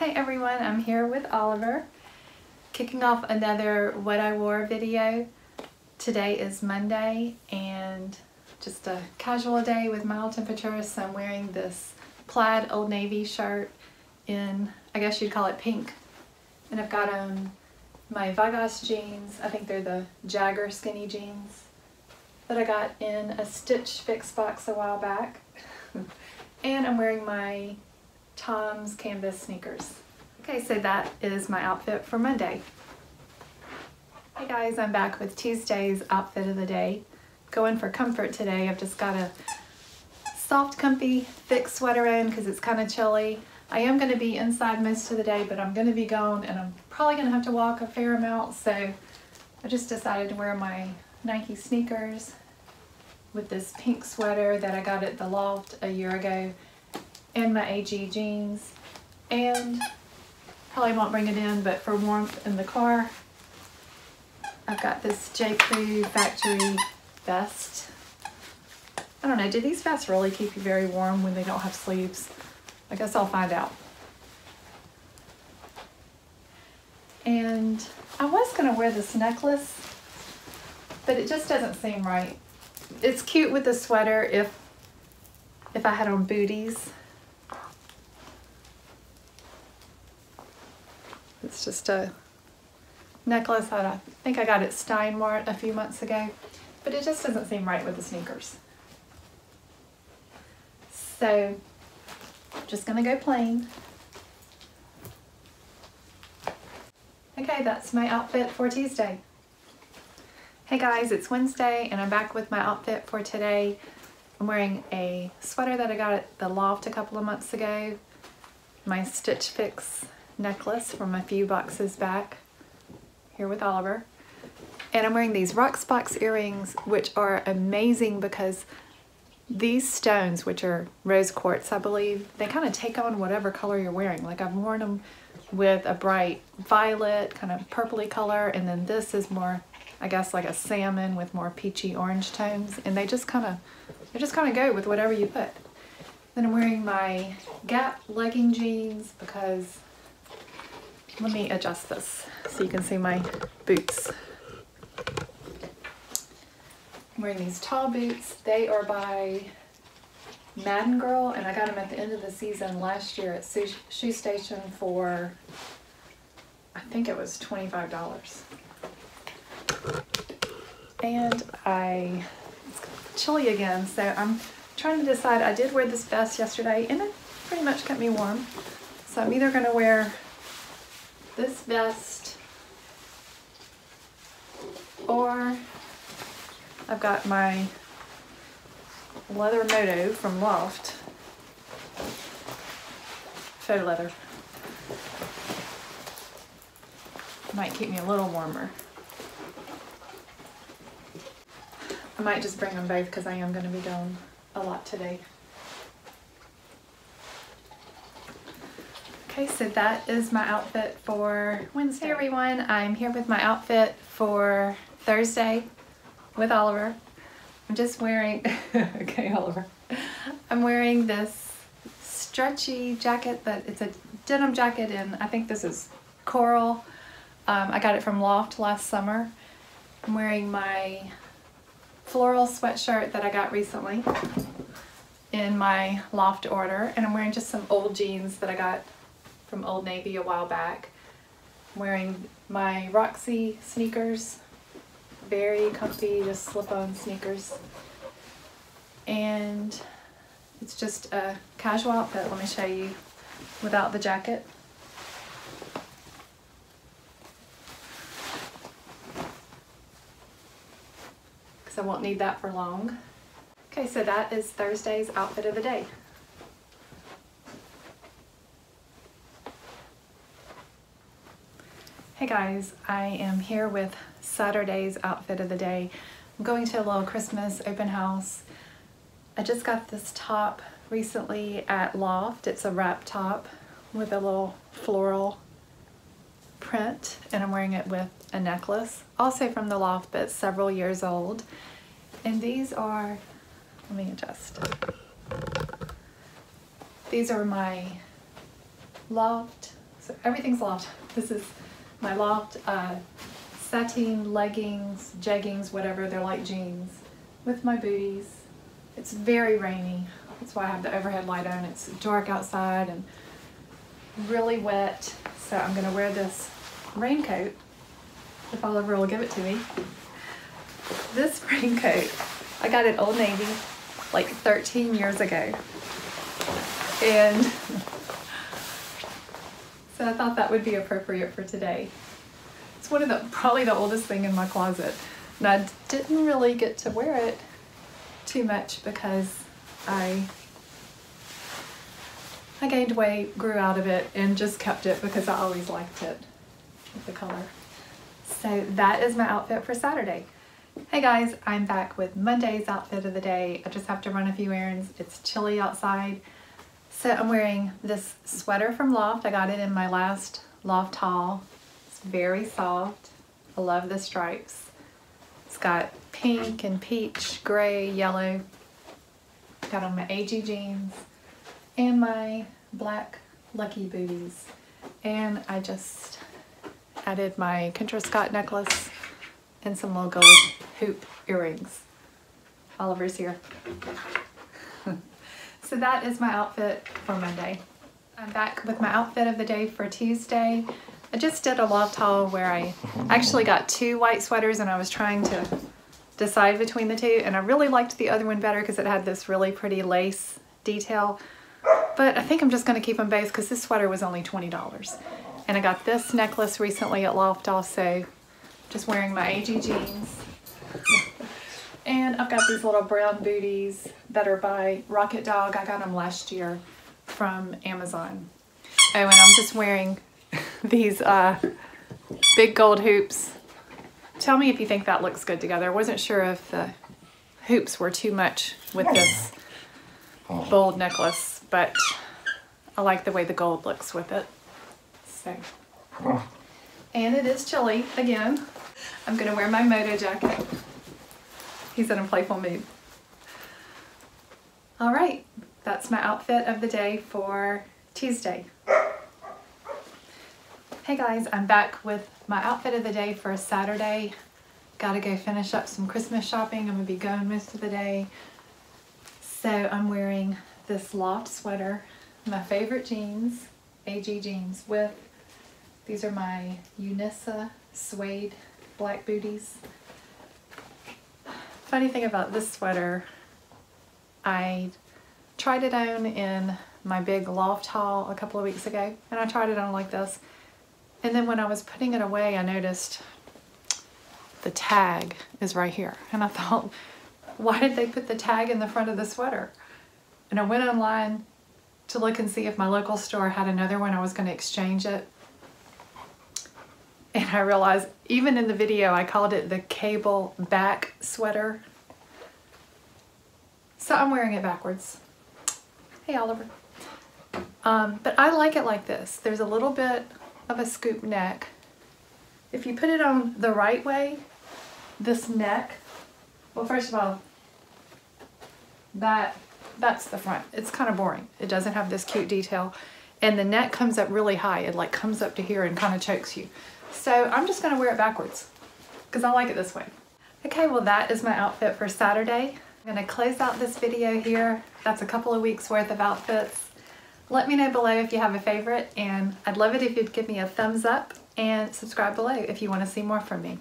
Hi everyone, I'm here with Oliver, kicking off another What I Wore video. Today is Monday and just a casual day with mild temperatures, so I'm wearing this plaid Old Navy shirt in, I guess you'd call it pink. And I've got on my Vegas jeans, I think they're the Jagger skinny jeans that I got in a Stitch Fix box a while back. And I'm wearing my Tom's canvas sneakers. Okay, so that is my outfit for Monday. Hey guys, I'm back with Tuesday's outfit of the day. Going for comfort today. I've just got a soft, comfy, thick sweater on because it's kind of chilly. I am going to be inside most of the day, but I'm going to be gone and I'm probably going to have to walk a fair amount, so I just decided to wear my Nike sneakers with this pink sweater that I got at the loft a year ago, and my AG jeans, and probably won't bring it in, but for warmth in the car, I've got this j.crew factory vest. I don't know, do these vests really keep you very warm when they don't have sleeves? I guess I'll find out. And I was gonna wear this necklace, but it just doesn't seem right. It's cute with the sweater if I had on booties. It's just a necklace. I think I got it at Steinmart a few months ago, but it just doesn't seem right with the sneakers. So I'm just gonna go plain. Okay, that's my outfit for Tuesday. Hey guys, it's Wednesday and I'm back with my outfit for today. I'm wearing a sweater that I got at the loft a couple of months ago, my Stitch Fix necklace from a few boxes back, here with Oliver, and I'm wearing these Rock Box earrings, which are amazing because these stones, which are rose quartz I believe, they kind of take on whatever color you're wearing. Like I've worn them with a bright violet, kind of purpley color, and then this is more, I guess, like a salmon with more peachy orange tones, and they just kind of go with whatever you put. Then I'm wearing my Gap legging jeans because, let me adjust this so you can see my boots. I'm wearing these tall boots. They are by Madden Girl, and I got them at the end of the season last year at Shoe Station for, I think it was $25. And it's chilly again, so I'm trying to decide. I did wear this vest yesterday and it pretty much kept me warm. So I'm either gonna wear this vest, or I've got my leather moto from Loft, faux leather. Might keep me a little warmer. I might just bring them both because I am going to be gone a lot today. Okay, so that is my outfit for Wednesday. Hey everyone, I'm here with my outfit for Thursday with Oliver. I'm just wearing, okay Oliver, I'm wearing this stretchy jacket that it's a denim jacket in, I think this is coral. I got it from Loft last summer. I'm wearing my floral sweatshirt that I got recently in my Loft order, and I'm wearing just some old jeans that I got from Old Navy a while back. I'm wearing my Roxy sneakers, very comfy, just slip-on sneakers, and it's just a casual outfit. Let me show you without the jacket. I won't need that for long. Okay, so that is Thursday's outfit of the day. Hey guys, I am here with Saturday's outfit of the day. I'm going to a little Christmas open house. I just got this top recently at Loft. It's a wrap top with a little floral print, and I'm wearing it with a necklace, also from the Loft, but several years old. And these are, let me adjust. These are my Loft So everything's loft. This is my loft sateen leggings, jeggings, whatever. They're like jeans with my booties. It's very rainy. That's why I have the overhead light on. It's dark outside and really wet. So I'm gonna wear this raincoat if Oliver will give it to me. This raincoat, I got it Old Navy like 13 years ago. And so I thought that would be appropriate for today. It's one of the, probably the oldest thing in my closet. And I didn't really get to wear it too much because I gained weight, grew out of it, and just kept it because I always liked it with the color. So that is my outfit for Saturday. Hey guys, I'm back with Monday's outfit of the day. I just have to run a few errands. It's chilly outside. So I'm wearing this sweater from Loft. I got it in my last Loft haul. It's very soft. I love the stripes. It's got pink and peach, gray, yellow. Got on my AG jeans and my black Lucky booties. And I just added my Kendra Scott necklace and some little gold hoop earrings. Oliver's here. So that is my outfit for Monday. I'm back with my outfit of the day for Tuesday. I just did a Loft haul where I actually got 2 white sweaters and I was trying to decide between the 2, and I really liked the other one better because it had this really pretty lace detail. But I think I'm just going to keep them both because this sweater was only $20. And I got this necklace recently at Loft also. Just wearing my AG jeans. And I've got these little brown booties that are by Rocket Dog. I got them last year from Amazon. Oh, and I'm just wearing these big gold hoops. Tell me if you think that looks good together. I wasn't sure if the hoops were too much with this bold necklace, but I like the way the gold looks with it. So, and it is chilly again. I'm gonna wear my moto jacket. He's in a playful mood. All right, that's my outfit of the day for Tuesday. Hey guys, I'm back with my outfit of the day for Saturday. Gotta go finish up some Christmas shopping. I'm gonna be going most of the day. So I'm wearing this Loft sweater, my favorite jeans, AG jeans, with, these are my Unissa suede black booties. Funny thing about this sweater, I tried it on in my big Loft haul a couple of weeks ago, and I tried it on like this. And then when I was putting it away, I noticed the tag is right here. And I thought, why did they put the tag in the front of the sweater? And I went online to look and see if my local store had another one. I was going to exchange it. And I realized, even in the video, I called it the cable back sweater. So I'm wearing it backwards. Hey, Oliver. But I like it like this. There's a little bit of a scoop neck. If you put it on the right way, this neck, well, first of all, that's the front. It's kind of boring. It doesn't have this cute detail. And the neck comes up really high. It like comes up to here and kind of chokes you. So I'm just going to wear it backwards because I like it this way. Okay, well that is my outfit for Saturday. I'm going to close out this video here. That's a couple of weeks worth of outfits. Let me know below if you have a favorite, and I'd love it if you'd give me a thumbs up and subscribe below if you want to see more from me.